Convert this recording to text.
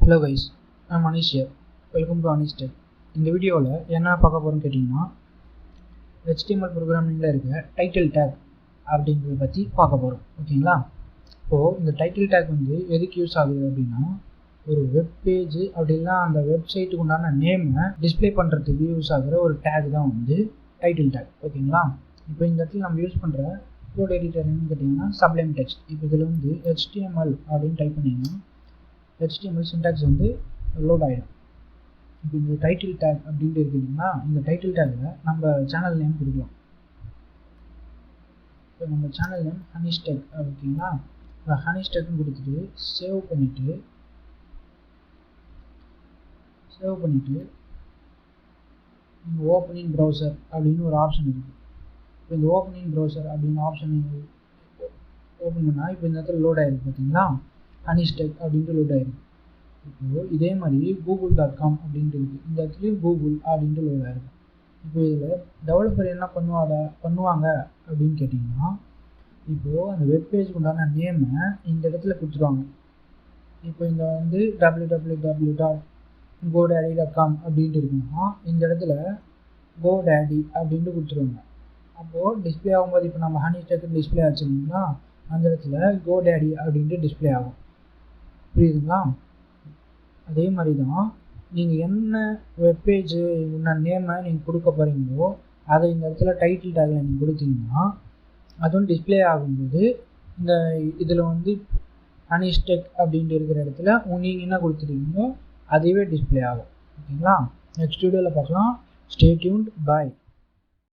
Hello guys, I'm Anish here. Welcome to Anish Tech. இந்த வீடியோவில் என்ன பார்க்க போகிறோம்னு கேட்டிங்கன்னா HTML ப்ரோக்ராமிங்கில் இருக்க டைட்டில் டேக் அப்படின்றத பற்றி பார்க்க போகிறோம். ஓகேங்களா? இப்போது இந்த டைட்டில் டேக் வந்து எதுக்கு யூஸ் ஆகுது அப்படின்னா, ஒரு வெப் பேஜ் அப்படின்னா அந்த வெப்சைட்டுக்கு உண்டான நேமை டிஸ்பிளே பண்ணுறதுக்கு யூஸ் ஆகிற ஒரு டேக் தான் வந்து டைட்டில் டேக். ஓகேங்களா? இப்போ இந்த இடத்துல நம்ம யூஸ் பண்ணுற கோட் எடிட்டர் என்னன்னு கேட்டிங்கன்னா Sublime Text. இப்போ இதில் வந்து HTML அப்படின்னு டைப் பண்ணிங்கன்னா HTML சின்டாக்ஸ் வந்து லோட் ஆகிடும். இப்போ இந்த டைட்டில் டேக் அப்படின்ட்டு இருக்குதுன்னா இந்த டைட்டில் டேக்கில் நம்ம சேனல் நேம் கொடுக்கலாம். இப்போ நம்ம சேனல் நேம் Anish Tech ஓகேங்களா? இப்போ Anish Techனு கொடுத்துட்டு சேவ் பண்ணிவிட்டு நீங்கள் ஓப்பனிங் ப்ரௌசர் அப்படின்னு ஒரு ஆப்ஷன் இருக்குது. இப்போ இந்த ஓப்பனிங் ப்ரௌசர் அப்படின்னு ஆப்ஷன் ஓப்பன் பண்ணால் இப்போ இந்த இடத்துல லோட் ஆகிருக்கு பார்த்தீங்களா, Anish Tech அப்படின்ட்டு லோட் ஆகிருக்கு. இப்போது இதே மாதிரி google.com அப்படின்ட்டு இருக்குது, இந்த இடத்துலையும் கூகுள் அப்படின்ட்டு லோட் ஆகிருக்கு. இப்போ இதில் டெவலப்பர் என்ன பண்ணுவாங்க அப்படின்னு கேட்டிங்கன்னா, இப்போது அந்த வெப்பேஜுக்கு உண்டான நேமை இந்த இடத்துல கொடுத்துருவாங்க. இப்போ இந்த வந்து www.godaddy.com அப்படின்ட்டு இருக்குன்னா இந்த இடத்துல GoDaddy அப்படின்ட்டு கொடுத்துருவாங்க. அப்போது டிஸ்பிளே ஆகும்போது இப்போ நம்ம Anish Tech டிஸ்பிளே ஆச்சுன்னா அந்த இடத்துல GoDaddy அப்படின்ட்டு டிஸ்பிளே ஆகும். புரியுதுங்களா? அதே மாதிரி தான் நீங்கள் என்ன வெப்பேஜு உண்டான நேமை நீங்கள் கொடுக்க போகிறீங்களோ அதை இந்த இடத்துல டைட்டில் டேக்கில் நீங்கள் கொடுத்தீங்கன்னா அதுவும் டிஸ்பிளே ஆகும்போது இந்த இதில் வந்து Anish Tech அப்படின்ட்டு இருக்கிற இடத்துல நீங்கள் என்ன கொடுத்துருக்கீங்களோ அதுவே டிஸ்பிளே ஆகும். ஓகேங்களா? நெக்ஸ்ட் வீடியோவில் பார்க்கலாம். Stay tuned. பாய்.